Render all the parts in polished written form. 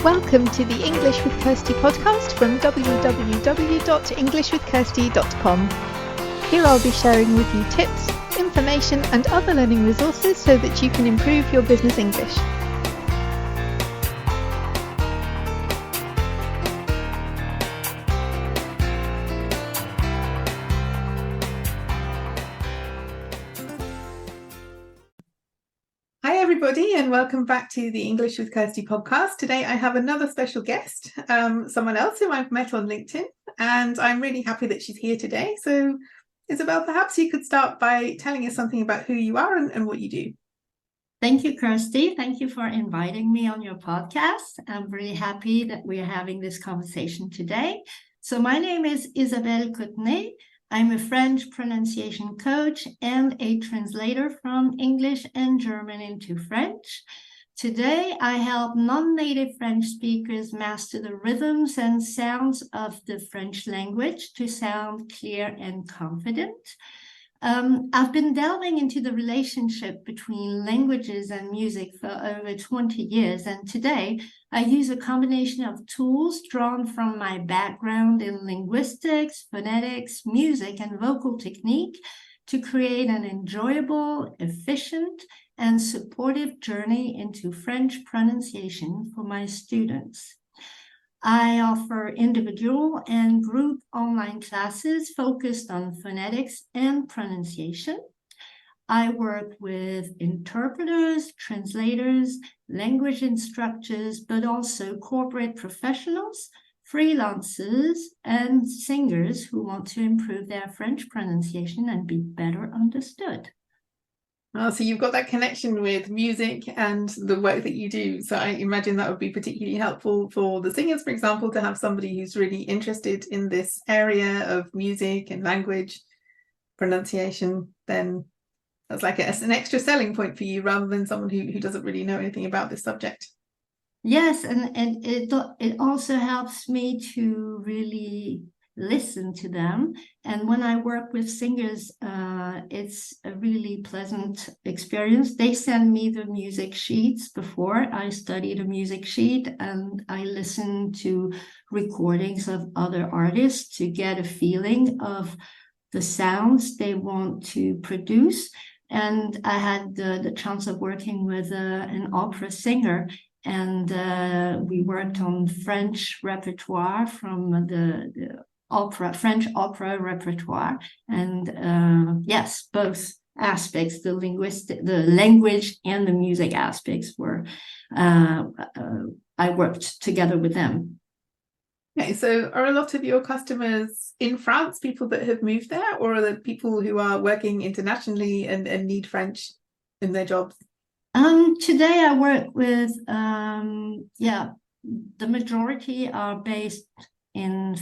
Welcome to the English with Kirsty podcast from www.englishwithkirsty.com. Here I'll be sharing with you tips, information and other learning resources so that you can improve your business English. Hi everybody and welcome back to the English with Kirsty podcast. Today I have another special guest, someone else who I've met on LinkedIn, and I'm really happy that she's here today. So Isabelle, perhaps you could start by telling us something about who you are and what you do. Thank you, Kirsty. Thank you for inviting me on your podcast. I'm really happy that we're having this conversation today. So my name is Isabelle Cottenet. I'm a French pronunciation coach and a translator from English and German into French. Today, I help non-native French speakers master the rhythms and sounds of the French language to sound clear and confident. I've been delving into the relationship between languages and music for over 20 years, and today I use a combination of tools drawn from my background in linguistics, phonetics, music, and vocal technique to create an enjoyable, efficient, and supportive journey into French pronunciation for my students. I offer individual and group online classes focused on phonetics and pronunciation. I work with interpreters, translators, language instructors, but also corporate professionals, freelancers, and singers who want to improve their French pronunciation and be better understood. Oh, so you've got that connection with music and the work that you do. So I imagine that would be particularly helpful for the singers, for example, to have somebody who's really interested in this area of music and language pronunciation. Then that's like an extra selling point for you rather than someone who doesn't really know anything about this subject. Yes, and it also helps me to really listen to them. And when I work with singers, it's a really pleasant experience. They send me the music sheets before I study the music sheet, and I listen to recordings of other artists to get a feeling of the sounds they want to produce. And I had the chance of working with an opera singer, and we worked on French repertoire from the French opera repertoire, and yes, both aspects, the language and the music aspects were, I worked together with them. Okay, so are a lot of your customers in France people that have moved there, or are there people who are working internationally and need French in their jobs? Today I work with, the majority are based in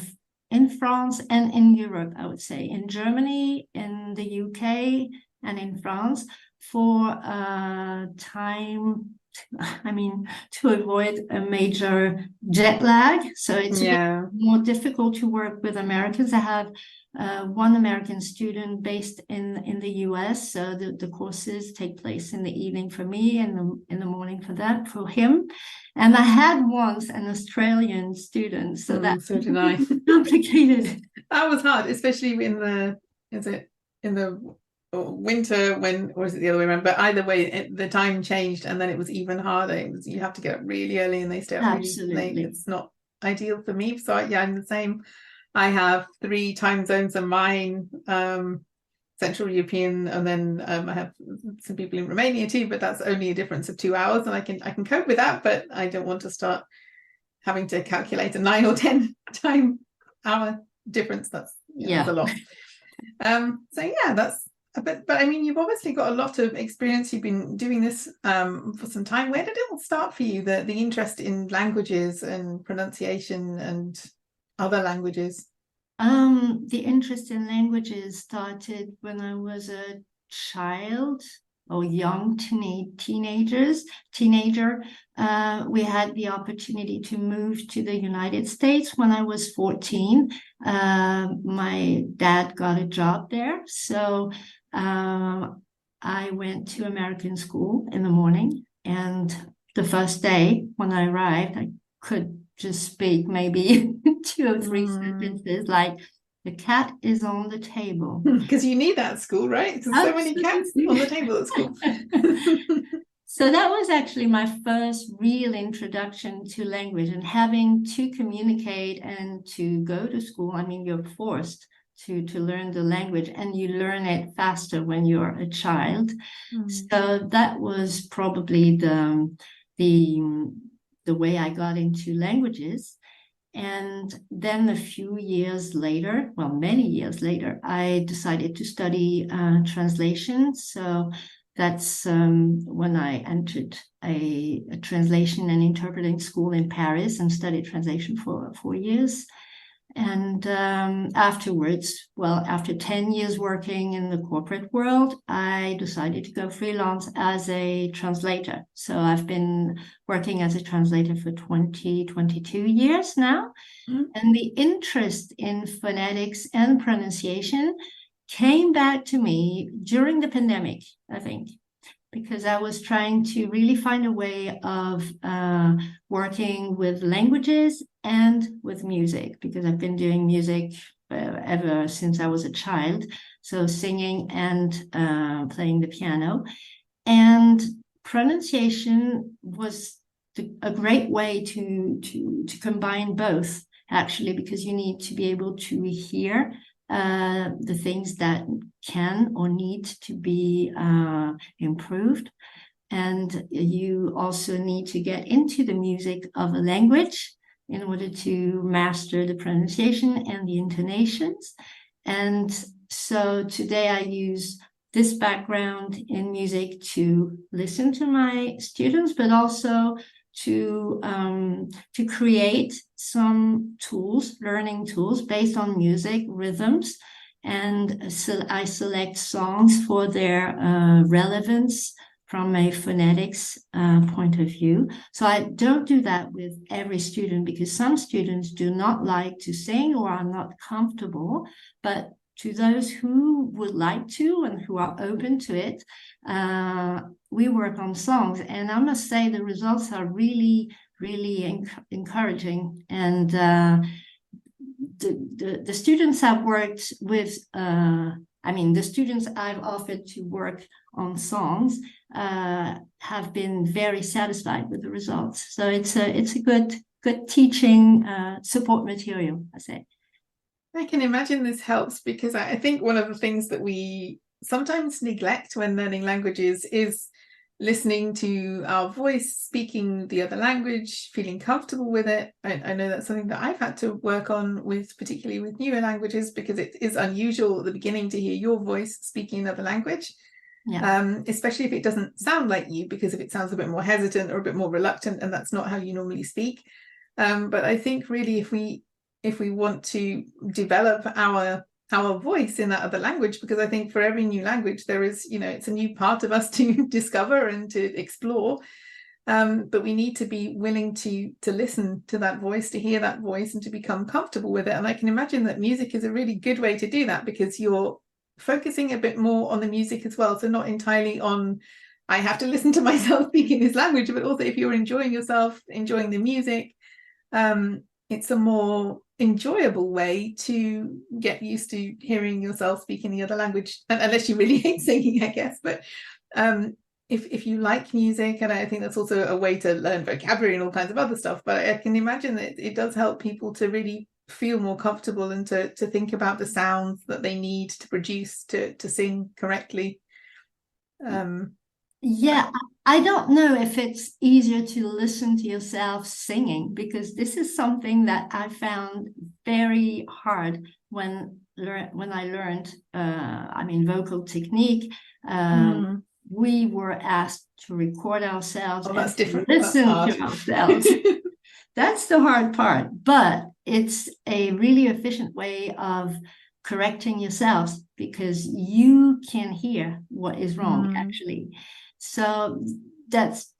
France and in Europe, I would say, in Germany, in the UK, and in France for to avoid a major jet lag. So it's a bit more difficult to work with Americans. I have one American student based in the US, so the courses take place in the evening for me and in the morning for him. And I had once an Australian student, so that's so did I. complicated. That was hard, especially in the winter or is it the other way around? But either way, the time changed, and then it was even harder. You have to get up really early, and they stay up really late. It's not ideal for me. So I'm the same. I have 3 time zones of mine, Central European, and then I have some people in Romania too, but that's only a difference of 2 hours, and I can cope with that, but I don't want to start having to calculate a 9 or 10 hour difference. That's a lot. That's but I mean, you've obviously got a lot of experience. You've been doing this for some time. Where did it all start for you, the interest in languages and pronunciation and other languages? The interest in languages started when I was a child or young teenager. We had the opportunity to move to the United States when I was 14. My dad got a job there, so I went to American school in the morning, and the first day when I arrived, I could just speak maybe 2 or 3 sentences, like the cat is on the table. Because you need that at school, right? There's so many cats on the table at school. So that was actually my first real introduction to language, and having to communicate and to go to school. I mean, you're forced to learn the language, and you learn it faster when you're a child. So that was probably the way I got into languages. And then a few years later, well, many years later, I decided to study translation. So that's when I entered a translation and interpreting school in Paris and studied translation for 4 years. And afterwards, well, after 10 years working in the corporate world, I decided to go freelance as a translator. So I've been working as a translator for 22 years now. And the interest in phonetics and pronunciation came back to me during the pandemic, I think, because I was trying to really find a way of working with languages and with music, because I've been doing music ever since I was a child, so singing and playing the piano. And pronunciation was a great way to combine both, actually, because you need to be able to hear the things that can or need to be improved. And you also need to get into the music of a language in order to master the pronunciation and the intonations. And so today I use this background in music to listen to my students, but also to create some tools, learning tools based on music, rhythms, and so I select songs for their relevance from a phonetics point of view. So I don't do that with every student, because some students do not like to sing or are not comfortable, but to those who would like to and who are open to it, we work on songs. And I must say the results are really, really encouraging. And the students I've worked with, the students I've offered to work on songs have been very satisfied with the results. So it's a good teaching support material, I say. I can imagine this helps, because I think one of the things that we sometimes neglect when learning languages is listening to our voice, speaking the other language, feeling comfortable with it. I know that's something that I've had to work on with, particularly with newer languages, because it is unusual at the beginning to hear your voice speaking another language. Yeah. Especially if it doesn't sound like you, because if it sounds a bit more hesitant or a bit more reluctant, and that's not how you normally speak. But I think really if we want to develop our voice in that other language, because I think for every new language there is, it's a new part of us to discover and to explore, but we need to be willing to listen to that voice, to hear that voice, and to become comfortable with it. And I can imagine that music is a really good way to do that, because you're focusing a bit more on the music as well, so not entirely on I have to listen to myself speaking this language, but also if you're enjoying yourself, enjoying the music, it's a more enjoyable way to get used to hearing yourself speaking the other language, unless you really hate singing, I guess. But if you like music, and I think that's also a way to learn vocabulary and all kinds of other stuff, but I can imagine that it does help people to really feel more comfortable and to think about the sounds that they need to produce to sing correctly. Yeah, I don't know if it's easier to listen to yourself singing, because this is something that I found very hard when I learned, vocal technique. We were asked to record ourselves and that's different. Listen to ourselves. That's the hard part, but it's a really efficient way of correcting yourselves, because you can hear what is wrong, actually. So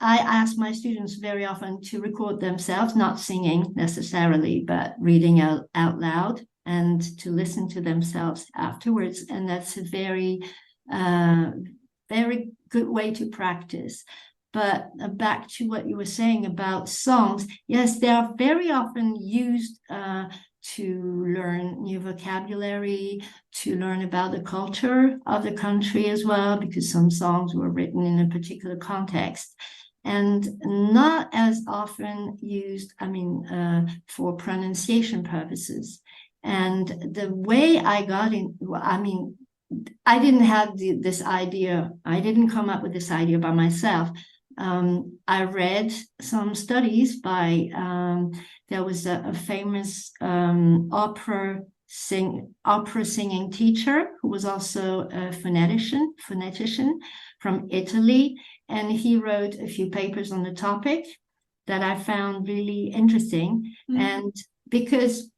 I ask my students very often to record themselves, not singing necessarily, but reading out loud, and to listen to themselves afterwards. And that's a very, very good way to practice. But back to what you were saying about songs, yes, they are very often used to learn new vocabulary, to learn about the culture of the country as well, because some songs were written in a particular context. And not as often used, for pronunciation purposes. And the way I got in, I didn't have this idea. I didn't come up with this idea by myself. I read some studies by, there was a famous opera singing teacher who was also a phonetician from Italy. And he wrote a few papers on the topic that I found really interesting. And because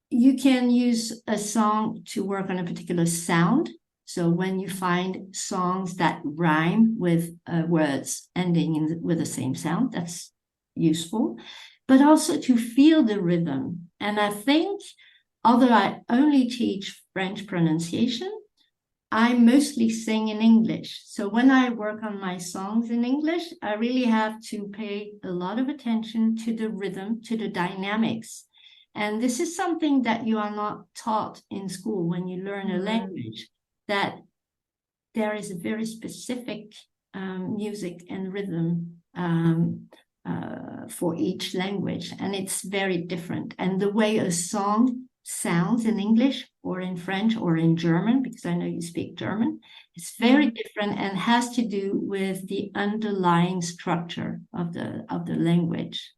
you can use a song to work on a particular sound. So when you find songs that rhyme with words ending with the same sound, that's useful. But also to feel the rhythm. And I think, although I only teach French pronunciation, I mostly sing in English. So when I work on my songs in English, I really have to pay a lot of attention to the rhythm, to the dynamics. And this is something that you are not taught in school when you learn a language, that there is a very specific music and rhythm for each language. And it's very different. And the way a song sounds in English or in French or in German, because I know you speak German, it's very different and has to do with the underlying structure of the language.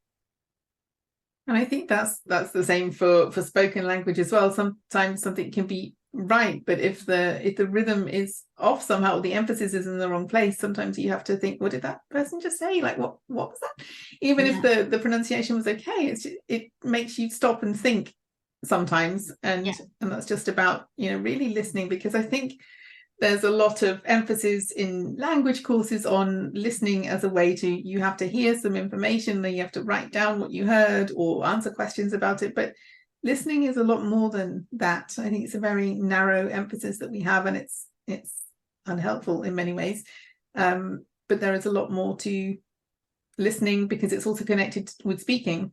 And I think that's the same for spoken language as well. Sometimes something can be right, but if the rhythm is off somehow, or the emphasis is in the wrong place, sometimes you have to think, what did that person just say? Like, what was that? Even if the pronunciation was okay, it makes you stop and think sometimes, and that's just about really listening, because I think there's a lot of emphasis in language courses on listening as a way to, you have to hear some information, then you have to write down what you heard or answer questions about it. But listening is a lot more than that. I think it's a very narrow emphasis that we have, and it's unhelpful in many ways. But there is a lot more to listening, because it's also connected with speaking.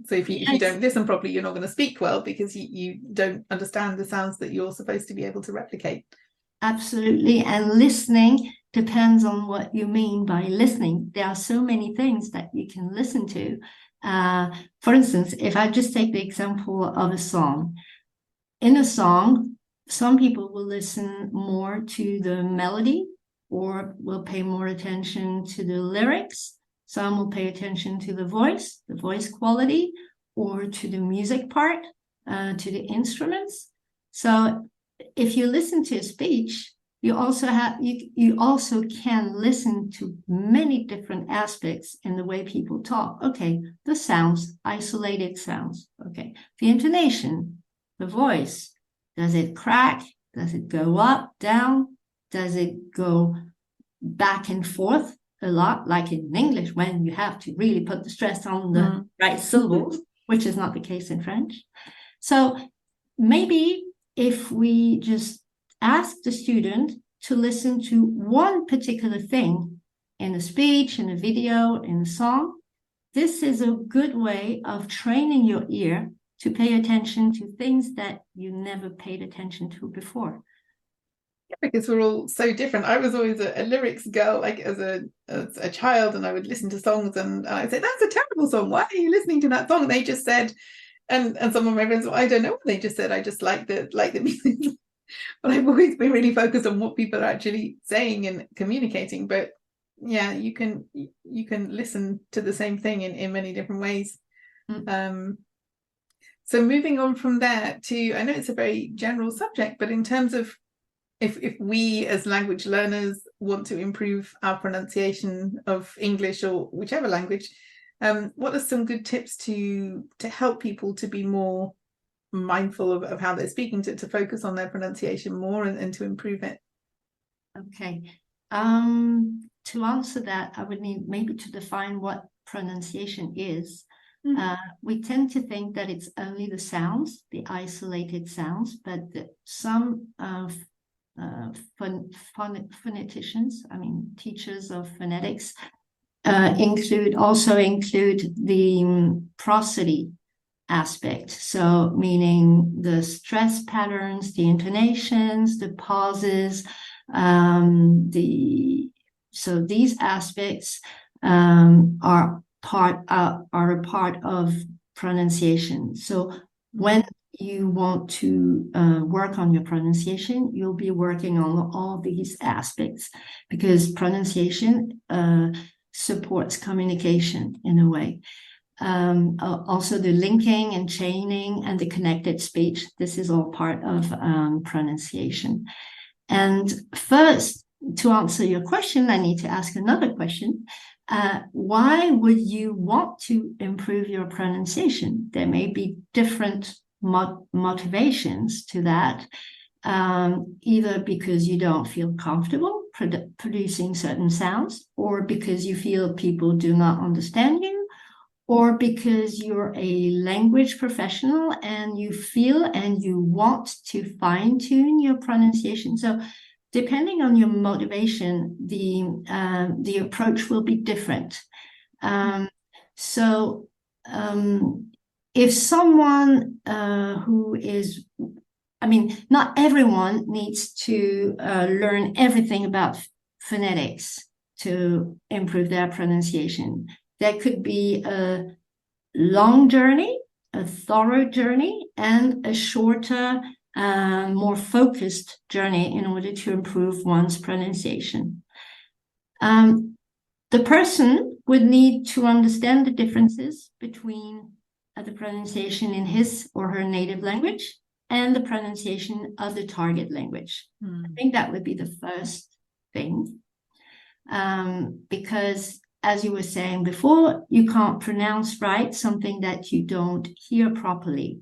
So if you don't listen properly, you're not going to speak well, because you don't understand the sounds that you're supposed to be able to replicate. Absolutely. And listening depends on what you mean by listening. There are so many things that you can listen to. For instance, if I just take the example of a song. In a song, some people will listen more to the melody or will pay more attention to the lyrics. Some will pay attention to the voice quality, or to the music part, to the instruments. So if you listen to a speech, you also can listen to many different aspects in the way people talk. Okay, the sounds, isolated sounds. Okay, the intonation, the voice. Does it crack? Does it go up, down? Does it go back and forth a lot, like in English, when you have to really put the stress on the right syllables, which is not the case in French. So maybe if we just ask the student to listen to one particular thing in a speech, in a video, in a song, this is a good way of training your ear to pay attention to things that you never paid attention to before. Because we're all so different. I was always a lyrics girl, like as a child, and I would listen to songs and I'd say, that's a terrible song. Why are you listening to that song? And they just said, and some of my friends, well, I don't know what they just said. I just like the music. But I've always been really focused on what people are actually saying and communicating. But yeah, you can listen to the same thing in many different ways. So moving on from there to, I know it's a very general subject, but in terms of if we as language learners want to improve our pronunciation of English or whichever language, what are some good tips to help people to be more mindful of how they're speaking, to focus on their pronunciation more and to improve it? Okay. To answer that, I would need maybe to define what pronunciation is. We tend to think that it's only the sounds, the isolated sounds, but some phoneticians, teachers of phonetics, include the prosody aspect. So meaning the stress patterns, the intonations, the pauses, so these aspects are a part of pronunciation. So when you want to work on your pronunciation, you'll be working on all these aspects, because pronunciation supports communication in a way. Also the linking and chaining and the connected speech, this is all part of pronunciation. And first, to answer your question, I need to ask another question. Why would you want to improve your pronunciation? There may be different motivations to that, either because you don't feel comfortable producing certain sounds, or because you feel people do not understand you, or because you're a language professional and you feel and you want to fine-tune your pronunciation. So depending on your motivation, the approach will be different. If someone who is, not everyone needs to learn everything about phonetics to improve their pronunciation. There could be a long journey, a thorough journey, and a shorter, more focused journey in order to improve one's pronunciation. The person would need to understand the differences between the pronunciation in his or her native language and the pronunciation of the target language. I think that would be the first thing, because as you were saying before, you can't pronounce right something that you don't hear properly.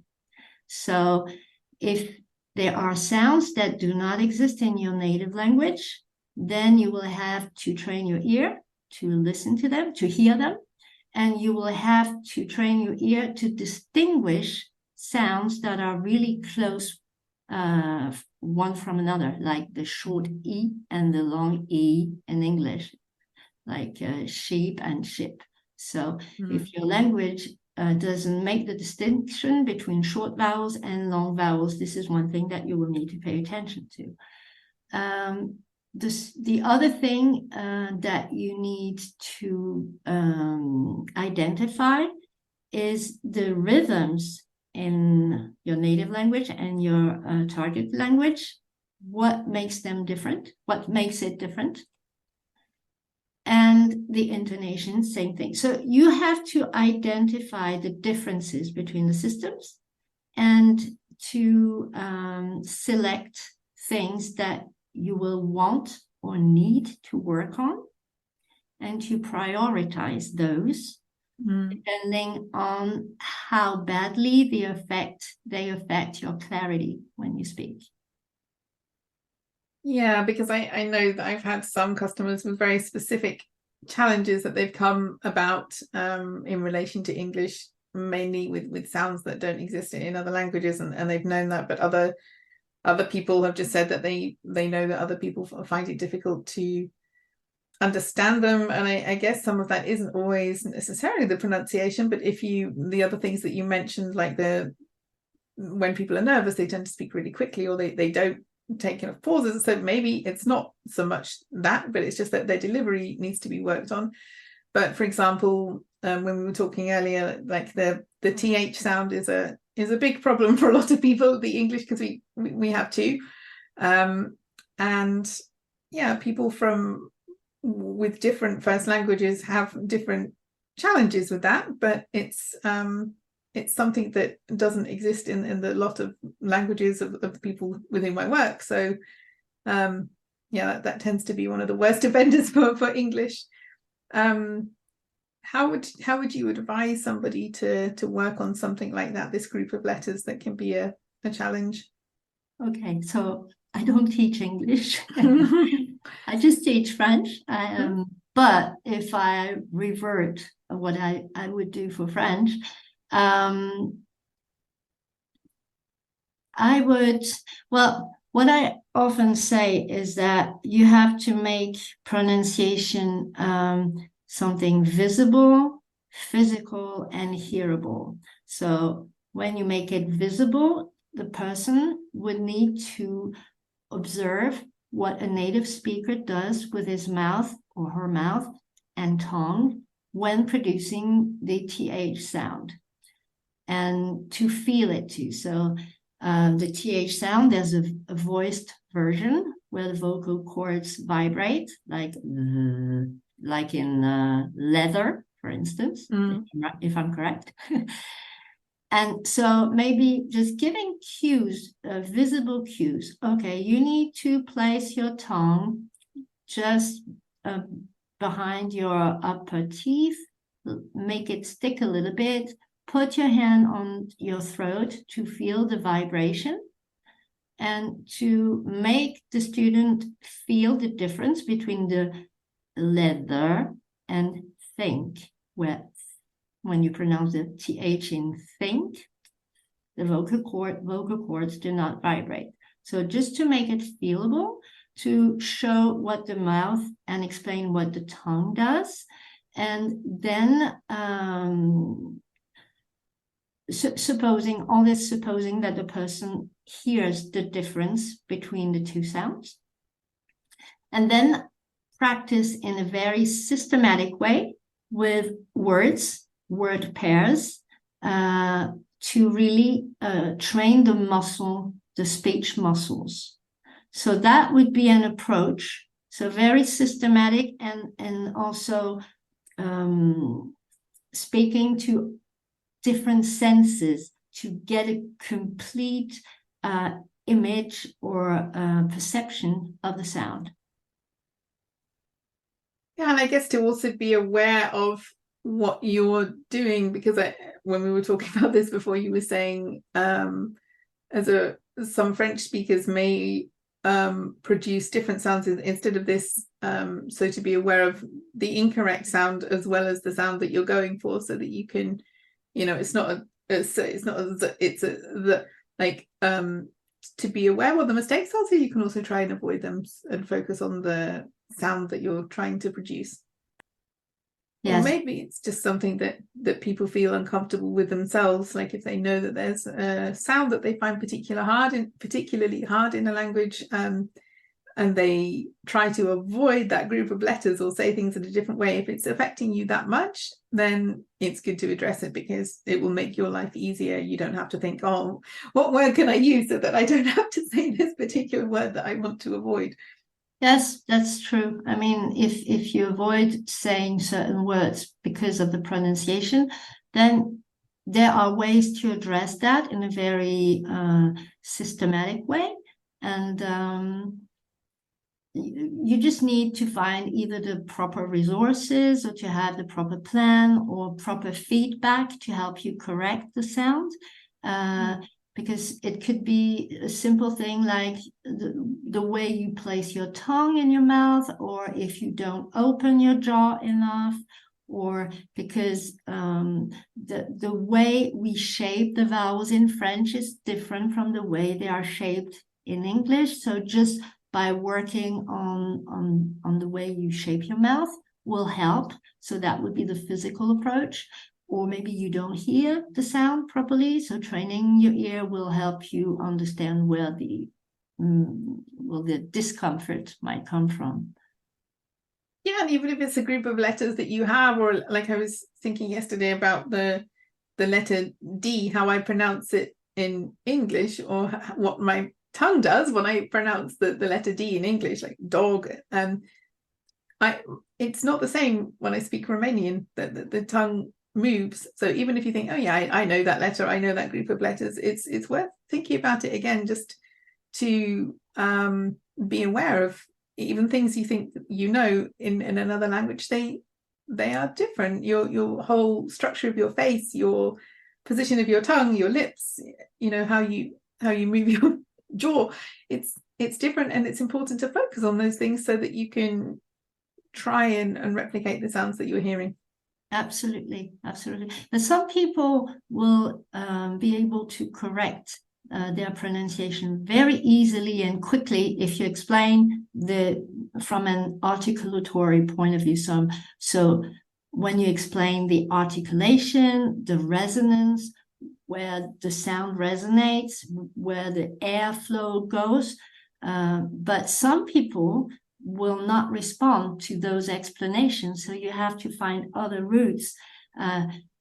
So if there are sounds that do not exist in your native language, then you will have to train your ear to listen to them, to hear them, and you will have to train your ear to distinguish sounds that are really close one from another, like the short E and the long E in English, like sheep and ship. So if your language doesn't make the distinction between short vowels and long vowels, this is one thing that you will need to pay attention to. The other thing that you need to identify is the rhythms in your native language and your target language. What makes them different? What makes it different? And the intonation, same thing. So you have to identify the differences between the systems and to select things that you will want or need to work on, and to prioritize those depending on how badly they affect your clarity when you speak. Yeah, because I know that I've had some customers with very specific challenges that they've come about in relation to English, mainly with sounds that don't exist in other languages, and they've known that, but other people have just said that they know that other people find it difficult to understand them. And I guess some of that isn't always necessarily the pronunciation, but the other things that you mentioned, like when people are nervous, they tend to speak really quickly, or they don't take enough pauses. So maybe it's not so much that, but it's just that their delivery needs to be worked on. But for example, when we were talking earlier, like the TH sound is a big problem for a lot of people, the English, because we have two. And yeah, people with different first languages have different challenges with that, but it's something that doesn't exist in the lot of languages of the people within my work. So that tends to be one of the worst offenders for English. How would you advise somebody to work on something like that, this group of letters that can be a challenge? Okay, so I don't teach English. I just teach French. But if I revert what I would do for French, what I often say is that you have to make pronunciation something visible, physical, and hearable. So when you make it visible, the person would need to observe what a native speaker does with his mouth or her mouth and tongue when producing the TH sound, and to feel it too. So the TH sound, there's a voiced version where the vocal cords vibrate, like in leather, for instance, if I'm correct. And so maybe just giving cues, visible cues. Okay, you need to place your tongue just behind your upper teeth, make it stick a little bit, put your hand on your throat to feel the vibration, and to make the student feel the difference between the leather and think, where when you pronounce the TH in think, the vocal cords do not vibrate. So just to make it feelable, to show what the mouth and explain what the tongue does. And then supposing that the person hears the difference between the two sounds. And then practice in a very systematic way with words, word pairs, to really train the speech muscles. So that would be an approach. So very systematic, and also speaking to different senses to get a complete image or perception of the sound. Yeah, and I guess to also be aware of what you're doing, because when we were talking about this before, you were saying some French speakers may produce different sounds instead of this, so to be aware of the incorrect sound as well as the sound that you're going for, so that you can, to be aware what the mistakes are, so you can also try and avoid them and focus on the sound that you're trying to produce. Yes. Or maybe it's just something that people feel uncomfortable with themselves, like if they know that there's a sound that they find particularly hard in a language, and they try to avoid that group of letters or say things in a different way. If it's affecting you that much, then it's good to address it, because it will make your life easier. You don't have to think, oh, what word can I use so that I don't have to say this particular word that I want to avoid? Yes, that's true. I mean, if you avoid saying certain words because of the pronunciation, then there are ways to address that in a very systematic way. And you just need to find either the proper resources, or to have the proper plan or proper feedback to help you correct the sound. Because it could be a simple thing like the way you place your tongue in your mouth, or if you don't open your jaw enough, or because the way we shape the vowels in French is different from the way they are shaped in English. So just by working on the way you shape your mouth will help. So that would be the physical approach. Or maybe you don't hear the sound properly, so training your ear will help you understand where the discomfort might come from. Yeah, and even if it's a group of letters that you have, or like I was thinking yesterday about the letter D, how I pronounce it in English, or what my tongue does when I pronounce the letter D in English, like dog, and it's not the same when I speak Romanian. The tongue moves. So even if you think, oh yeah, I know that letter, I know that group of letters, it's worth thinking about it again, just to be aware of even things you think in another language. They are different. Your whole structure of your face, your position of your tongue, your lips, how you move your jaw, it's different, and it's important to focus on those things so that you can try and replicate the sounds that you're hearing. Absolutely. But some people will be able to correct their pronunciation very easily and quickly if you explain the from an articulatory point of view. So when you explain the articulation, the resonance, where the sound resonates, where the airflow goes, but some people will not respond to those explanations. So you have to find other routes.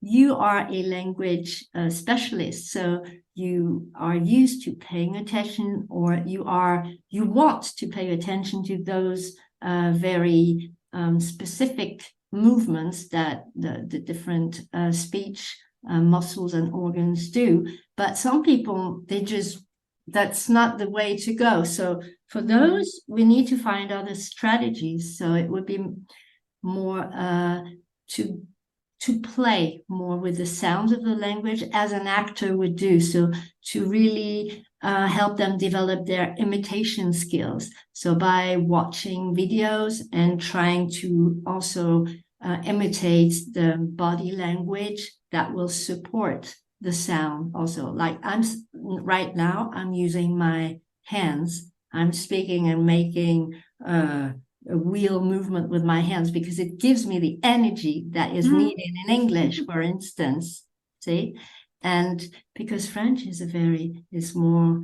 You are a language specialist, so you are used to paying attention, or you want to pay attention to those very specific movements that the different speech muscles and organs do. But some people, that's not the way to go. So for those, we need to find other strategies. So it would be more to play more with the sounds of the language, as an actor would do. So to really help them develop their imitation skills. So by watching videos and trying to also imitate the body language that will support the sound also. Like right now, I'm using my hands. I'm speaking and making a wheel movement with my hands because it gives me the energy that is needed in English, for instance. See, and because French is more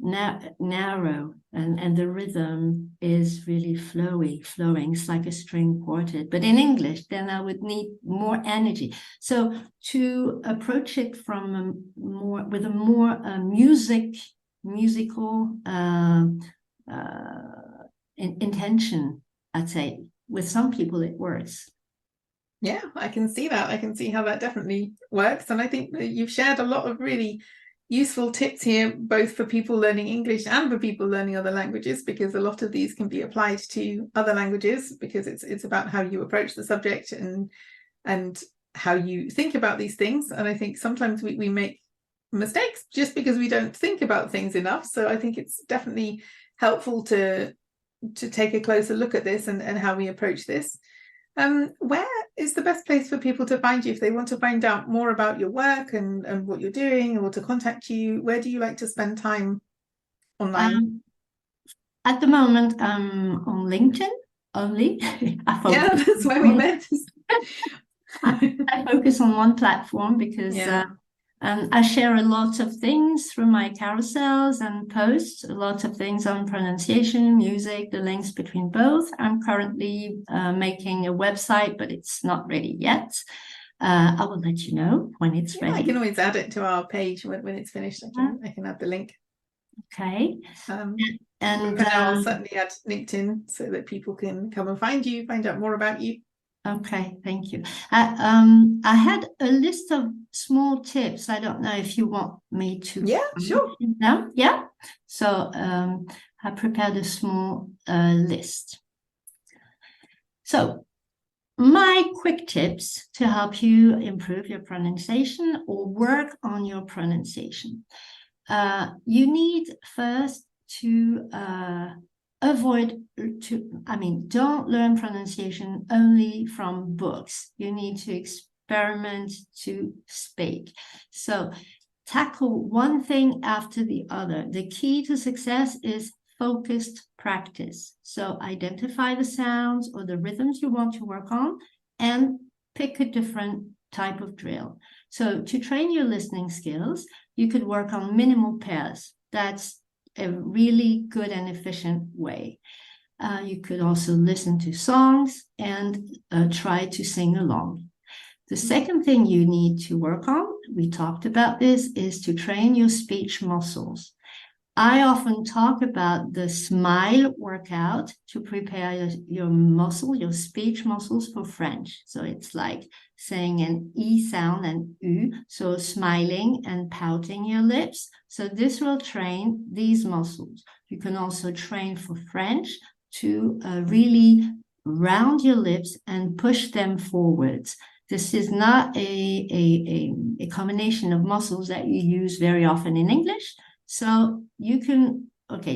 narrow, and the rhythm is really flowing. It's like a string quartet. But in English, then I would need more energy. So to approach it from with a more musical intention, I'd say. With some people, it works. Yeah, I can see that. I can see how that definitely works. And I think that you've shared a lot of really useful tips here, both for people learning English and for people learning other languages, because a lot of these can be applied to other languages, because it's about how you approach the subject and how you think about these things. And I think sometimes we make mistakes just because we don't think about things enough. So I think it's definitely helpful to take a closer look at this and how we approach this. Where is the best place for people to find you if they want to find out more about your work and what you're doing, or to contact you? Where do you like to spend time online? At the moment, I'm on LinkedIn only. Yeah, that's where we met. I focus on one platform because I share a lot of things through my carousels and posts, a lot of things on pronunciation, music, the links between both. I'm currently making a website, but it's not ready yet. I will let you know when it's ready. I can always add it to our page when it's finished. I can add the link. Okay. And for now, I'll certainly add LinkedIn so that people can come and find you, find out more about you. Okay, thank you. I had a list of small tips. I don't know if you want me to. Yeah, sure. No? Yeah. So I prepared a small list. So my quick tips to help you improve your pronunciation or work on your pronunciation. You need first to don't learn pronunciation only from books. You need to experiment to speak. So tackle one thing after the other. The key to success is focused practice. So identify the sounds or the rhythms you want to work on and pick a different type of drill. So to train your listening skills, you could work on minimal pairs. That's a really good and efficient way. You could also listen to songs and try to sing along. The second thing you need to work on, we talked about this, is to train your speech muscles. I often talk about the smile workout to prepare your speech muscles for French. So it's like saying an E sound and U, so smiling and pouting your lips. So this will train these muscles. You can also train for French to really round your lips and push them forwards. This is not a combination of muscles that you use very often in English. So you can,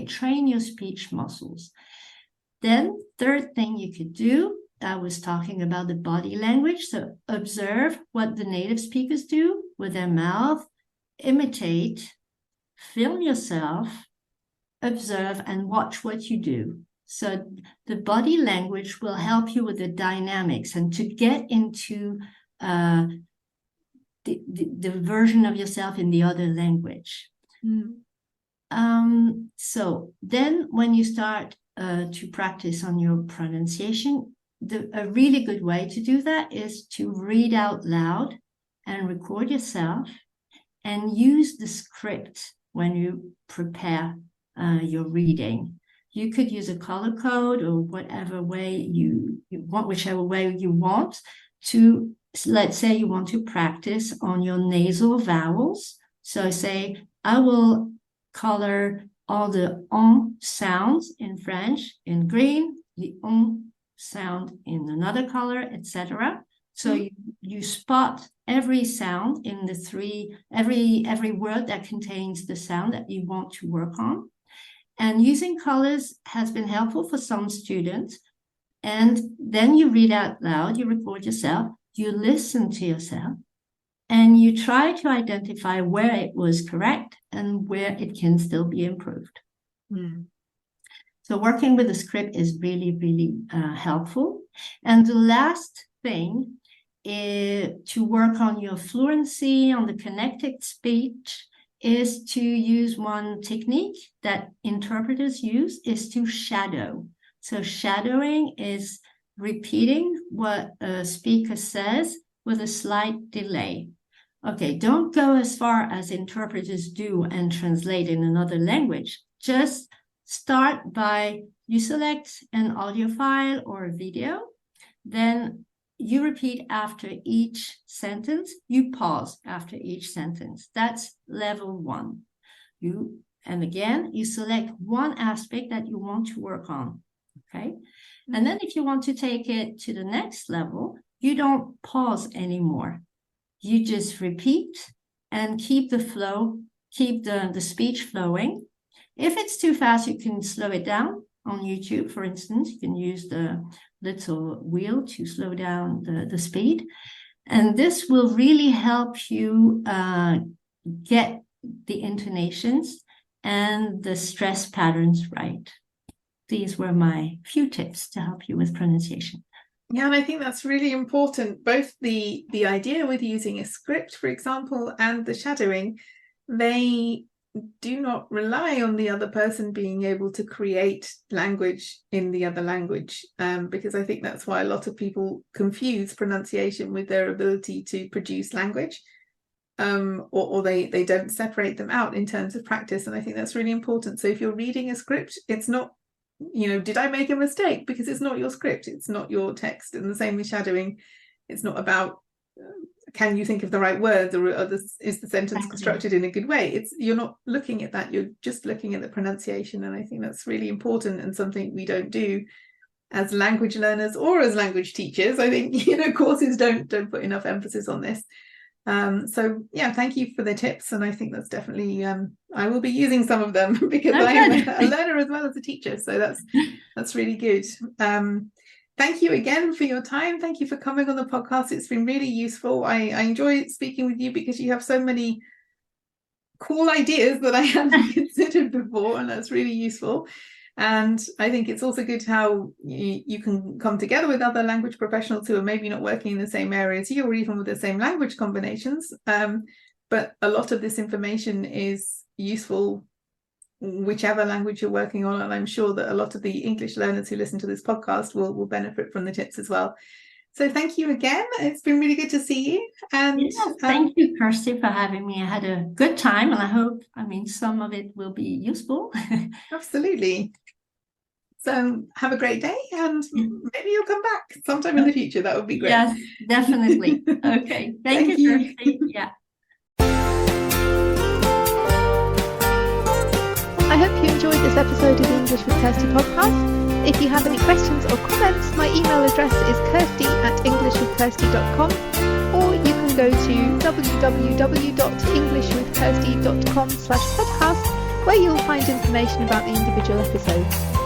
train your speech muscles. Then third thing you could do, I was talking about the body language. So observe what the native speakers do with their mouth, imitate, film yourself, observe and watch what you do. So the body language will help you with the dynamics and to get into the version of yourself in the other language. So then when you start to practice on your pronunciation, a really good way to do that is to read out loud and record yourself and use the script when you prepare your reading. You could use a color code or whatever way you want, whichever way you want to, let's say you want to practice on your nasal vowels. So say, I will color all the on sounds in French in green, the on sound in another color, etc. So you spot every sound in the every word that contains the sound that you want to work on. And using colors has been helpful for some students. And then you read out loud, you record yourself, you listen to yourself, and you try to identify where it was correct and where it can still be improved. So working with the script is really, really helpful. And the last thing is to work on your fluency, on the connected speech, is to use one technique that interpreters use is to shadow. So shadowing is repeating what a speaker says with a slight delay. Okay, don't go as far as interpreters do and translate in another language. Just start by, you select an audio file or a video, then you repeat after each sentence, you pause after each sentence. That's level 1. And again, you select one aspect that you want to work on, okay? And then if you want to take it to the next level, you don't pause anymore. You just repeat and keep the flow, keep the speech flowing. If it's too fast, you can slow it down. On YouTube, for instance, you can use the little wheel to slow down the speed. And this will really help you get the intonations and the stress patterns right. These were my few tips to help you with pronunciation. Yeah, and I think that's really important. Both the idea with using a script, for example, and the shadowing, they do not rely on the other person being able to create language in the other language, because I think that's why a lot of people confuse pronunciation with their ability to produce language, or they don't separate them out in terms of practice. And I think that's really important. So if you're reading a script, it's not, did I make a mistake? Because it's not your script, it's not your text. And the same with shadowing. It's not about can you think of the right words, or is the sentence constructed in a good way? You're not looking at that, you're just looking at the pronunciation. And I think that's really important and something we don't do as language learners or as language teachers. I think courses don't put enough emphasis on this. So yeah, thank you for the tips, and I think that's definitely I will be using some of them because I am a learner as well as a teacher, so that's really good. Thank you again for your time. Thank you for coming on the podcast. It's been really useful. I enjoy speaking with you because you have so many cool ideas that I hadn't considered before, and that's really useful. And I think it's also good how you can come together with other language professionals who are maybe not working in the same area as you, or even with the same language combinations. But a lot of this information is useful whichever language you're working on, and I'm sure that a lot of the English learners who listen to this podcast will benefit from the tips as well. So thank you again. It's been really good to see you. And thank you, Kirsty, for having me. I had a good time, and I hope, some of it will be useful. Absolutely. So have a great day, and maybe you'll come back sometime in the future. That would be great. Yes, definitely. Okay. Thank you, Kirsty. Yeah. I hope you enjoyed this episode of the English with Kirsty podcast. If you have any questions or comments, my email address is kirsty@englishwithkirsty.com, or you can go to www.englishwithkirsty.com/podcast, where you'll find information about the individual episodes.